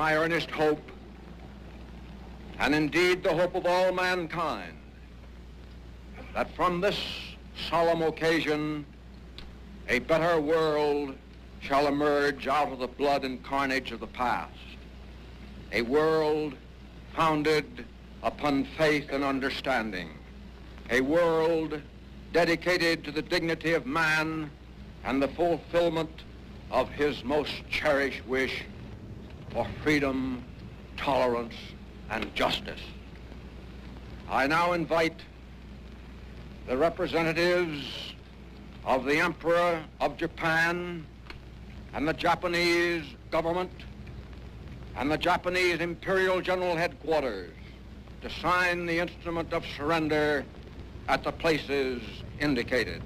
my earnest hope, and indeed the hope of all mankind, that from this solemn occasion a better world shall emerge out of the blood and carnage of the past, a world founded upon faith and understanding, a world dedicated to the dignity of man and the fulfillment of his most cherished wish for freedom, tolerance, and justice. I now invite the representatives of the Emperor of Japan and the Japanese government and the Japanese Imperial General Headquarters to sign the instrument of surrender at the places indicated.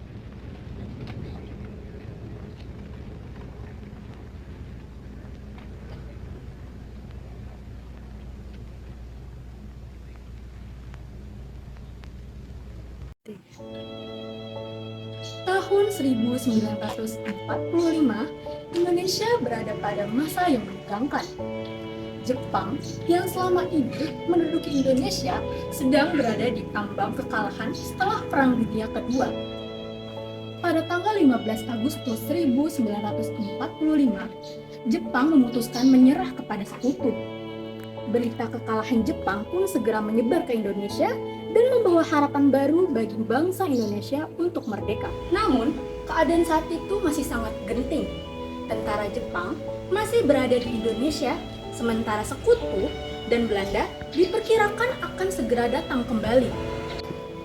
Tahun 1945, Indonesia berada pada masa yang menegangkan. Jepang yang selama ini menduduki Indonesia sedang berada di ambang kekalahan setelah Perang Dunia Kedua. Pada tanggal 15 Agustus 1945, Jepang memutuskan menyerah kepada sekutu. Berita kekalahan Jepang pun segera menyebar ke Indonesia dan membawa harapan baru bagi bangsa Indonesia untuk merdeka. Namun, keadaan saat itu masih sangat genting. Tentara Jepang masih berada di Indonesia, sementara sekutu dan Belanda diperkirakan akan segera datang kembali.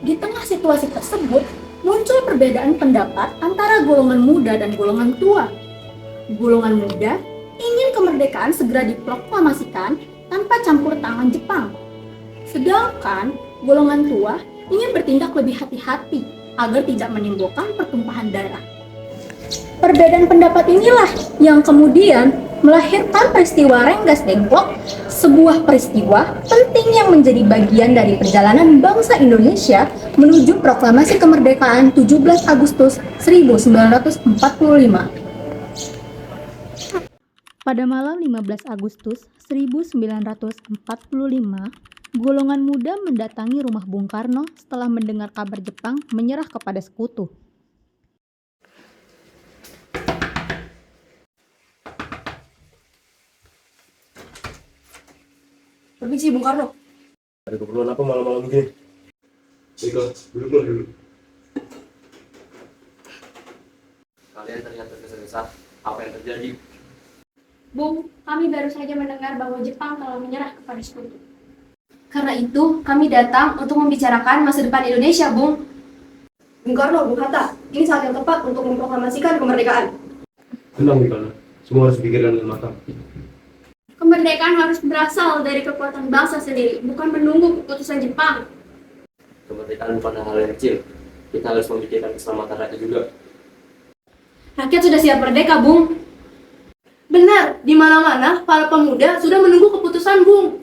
Di tengah situasi tersebut, muncul perbedaan pendapat antara golongan muda dan golongan tua. Golongan muda ingin kemerdekaan segera diproklamasikan tanpa campur tangan Jepang. Sedangkan golongan tua ingin bertindak lebih hati-hati agar tidak menimbulkan pertumpahan darah. Perbedaan pendapat inilah yang kemudian melahirkan peristiwa Rengas Dengklok, sebuah peristiwa penting yang menjadi bagian dari perjalanan bangsa Indonesia menuju proklamasi kemerdekaan 17 Agustus 1945. Pada malam 15 Agustus 1945, golongan muda mendatangi rumah Bung Karno setelah mendengar kabar Jepang menyerah kepada sekutu. Permisi Bung Karno. Ada keperluan apa malam-malam begini? Baiklah, duduklah dulu. Kalian terlihat tergesa-gesa. Apa yang terjadi? Bung, kami baru saja mendengar bahwa Jepang telah menyerah kepada sekutu. Karena itu, kami datang untuk membicarakan masa depan Indonesia, Bung. Bung Karno, Bung Hatta, ini saat yang tepat untuk memproklamasikan kemerdekaan. Tenang, Mikana. Semua harus dipikirkan dengan matang. Kemerdekaan harus berasal dari kekuatan bangsa sendiri, bukan menunggu keputusan Jepang. Kemerdekaan bukan hal yang kecil. Kita harus memikirkan keselamatan rakyat juga. Rakyat sudah siap merdeka, Bung. Benar, di mana-mana para pemuda sudah menunggu keputusan, Bung.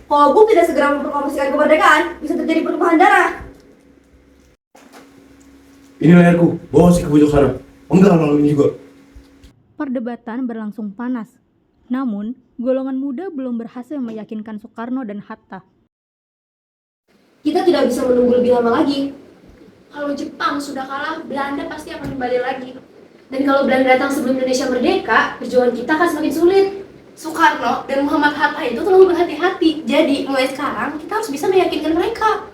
Kalau Bung tidak segera memproklamasikan kemerdekaan, bisa terjadi pertumpahan darah. Ini layarku, bawa si ke pojok sana. Enggak malam ini juga. Perdebatan berlangsung panas. Namun, golongan muda belum berhasil meyakinkan Soekarno dan Hatta. Kita tidak bisa menunggu lebih lama lagi. Kalau Jepang sudah kalah, Belanda pasti akan kembali lagi. Dan kalau Belanda datang sebelum Indonesia merdeka, perjuangan kita akan semakin sulit. Soekarno dan Muhammad Hatta itu terlalu berhati-hati. Jadi, mulai sekarang kita harus bisa meyakinkan mereka.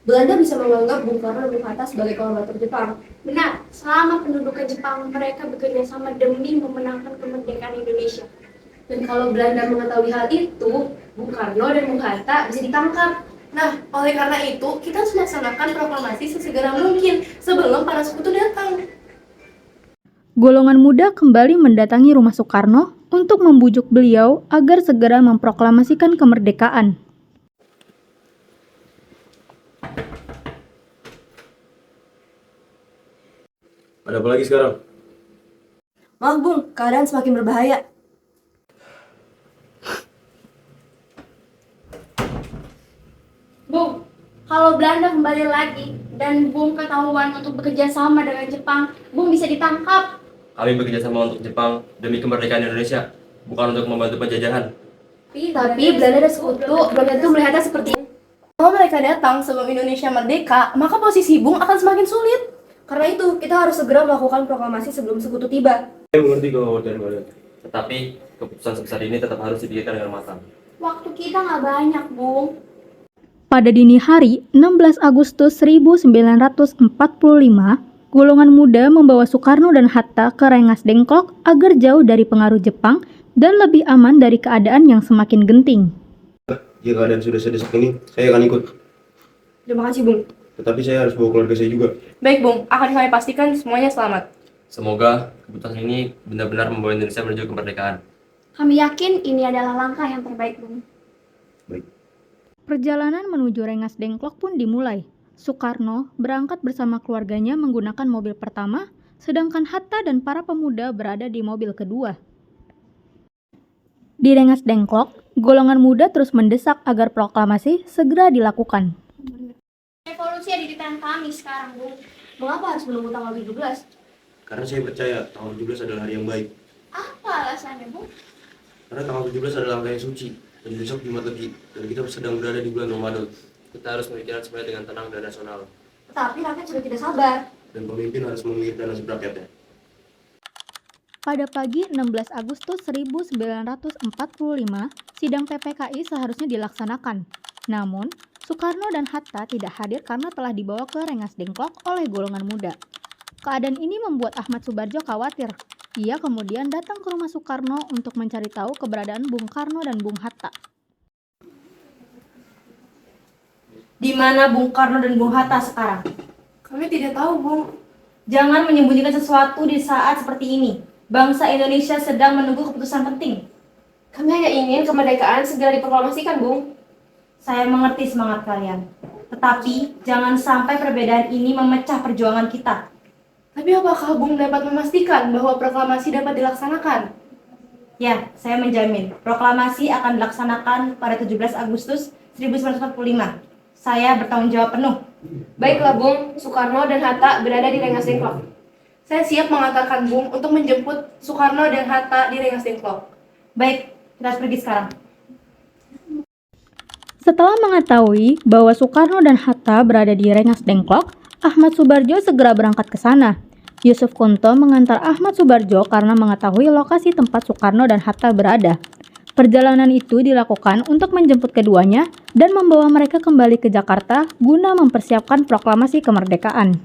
Belanda bisa menganggap Bung Karno dan Bung Hatta sebagai kolonisator Jepang. Benar, selama pendudukan Jepang, mereka bekerja sama demi memenangkan kemerdekaan Indonesia. Dan kalau Belanda mengetahui hal itu, Bung Karno dan Bung Hatta bisa ditangkap. Nah, oleh karena itu, kita harus melaksanakan proklamasi sesegera mungkin sebelum para sekutu datang. Golongan muda kembali mendatangi rumah Soekarno untuk membujuk beliau agar segera memproklamasikan kemerdekaan. Ada apa lagi sekarang? Maaf Bung, keadaan semakin berbahaya. Bung, kalau Belanda kembali lagi dan Bung ketahuan untuk bekerja sama dengan Jepang, Bung bisa ditangkap. Kami bekerja sama untuk Jepang demi kemerdekaan Indonesia. bukan untuk membantu penjajahan. Tapi Belanda dan sekutu belum tentu melihatnya seperti itu. Kalau mereka datang sebelum Indonesia merdeka, maka posisi Bung akan semakin sulit. Karena itu, kita harus segera melakukan proklamasi sebelum sekutu tiba. Saya mengerti kekhawatiran kalian. Tetapi keputusan sebesar ini tetap harus dipikirkan dengan matang. Waktu kita nggak banyak, Bung. Pada dini hari 16 Agustus 1945, golongan muda membawa Soekarno dan Hatta ke Rengas Dengklok agar jauh dari pengaruh Jepang dan lebih aman dari keadaan yang semakin genting. Jika keadaan sudah sedesak ini, saya akan ikut. Terima kasih, Bung. Tetapi saya harus bawa keluarga saya juga. Baik, Bung. Akan kami pastikan semuanya selamat. Semoga keputusan ini benar-benar membawa Indonesia menuju kemerdekaan. Kami yakin ini adalah langkah yang terbaik, Bung. Baik. Perjalanan menuju Rengas Dengklok pun dimulai. Soekarno berangkat bersama keluarganya menggunakan mobil pertama, sedangkan Hatta dan para pemuda berada di mobil kedua. Di Rengas Dengklok, golongan muda terus mendesak agar proklamasi segera dilakukan. Revolusi ada di tangan kami sekarang, Bung. Mengapa harus menunggu tanggal 17? Karena saya percaya tanggal 17 adalah hari yang baik. Apa alasannya, Bung? Karena tanggal 17 adalah angka yang suci. Dan besok Jumat Legi. Dan kita sedang berada di bulan Ramadan. Kita harus memikirkan semuanya dengan tenang dan rasional. Tetapi rakyat sudah tidak sabar. Dan pemimpin harus memikirkan nasib rakyatnya. Pada pagi 16 Agustus 1945, sidang PPKI seharusnya dilaksanakan. Namun, Soekarno dan Hatta tidak hadir karena telah dibawa ke Rengas Dengklok oleh golongan muda. Keadaan ini membuat Ahmad Soebardjo khawatir. Ia kemudian datang ke rumah Soekarno untuk mencari tahu keberadaan Bung Karno dan Bung Hatta. Di mana Bung Karno dan Bung Hatta sekarang? Kami tidak tahu, Bung. Jangan menyembunyikan sesuatu di saat seperti ini. Bangsa Indonesia sedang menunggu keputusan penting. Kami hanya ingin kemerdekaan segera diproklamasikan, Bung. Saya mengerti semangat kalian. Tetapi jangan sampai perbedaan ini memecah perjuangan kita. Tapi apakah Bung dapat memastikan bahwa proklamasi dapat dilaksanakan? Ya, saya menjamin. Proklamasi akan dilaksanakan pada 17 Agustus 1945. Saya bertanggung jawab penuh. Baiklah, Bung. Soekarno dan Hatta berada di Rengas Dengklok. Saya siap mengantarkan Bung untuk menjemput Soekarno dan Hatta di Rengas Dengklok. Baik, kita harus pergi sekarang. Setelah mengetahui bahwa Soekarno dan Hatta berada di Rengas Dengklok, Ahmad Soebardjo segera berangkat ke sana. Yusuf Kunto mengantar Ahmad Soebardjo karena mengetahui lokasi tempat Soekarno dan Hatta berada. Perjalanan itu dilakukan untuk menjemput keduanya dan membawa mereka kembali ke Jakarta guna mempersiapkan proklamasi kemerdekaan.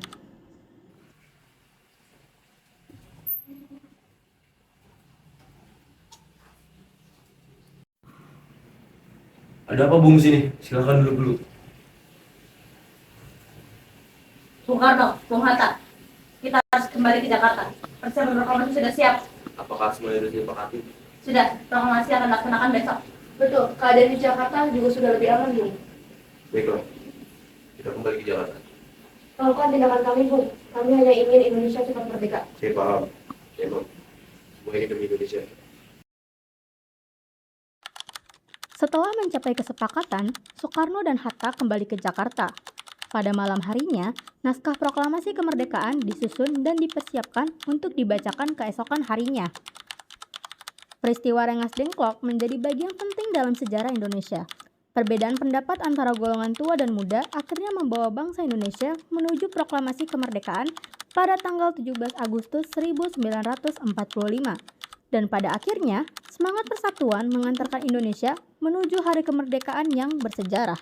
Ada apa Bung sini? Silakan duduk dulu. Bung Karno, Bung Hatta, kita harus kembali ke Jakarta. Persiapan proklamasi sudah siap. Apakah semuanya sudah disepakati? Sudah, proklamasi akan dilaksanakan besok. Betul, keadaan di Jakarta juga sudah lebih aman, Bung. Baiklah. Kita kembali ke Jakarta. Lakukan tindakan kami, Bung. Kami hanya ingin Indonesia cepat merdeka. Saya paham. Memang. Semua ini demi Indonesia. Setelah mencapai kesepakatan, Soekarno dan Hatta kembali ke Jakarta. Pada malam harinya, naskah proklamasi kemerdekaan disusun dan dipersiapkan untuk dibacakan keesokan harinya. Peristiwa Rengas Dengklok menjadi bagian penting dalam sejarah Indonesia. Perbedaan pendapat antara golongan tua dan muda akhirnya membawa bangsa Indonesia menuju proklamasi kemerdekaan pada tanggal 17 Agustus 1945. Dan pada akhirnya, semangat persatuan mengantarkan Indonesia menuju hari kemerdekaan yang bersejarah.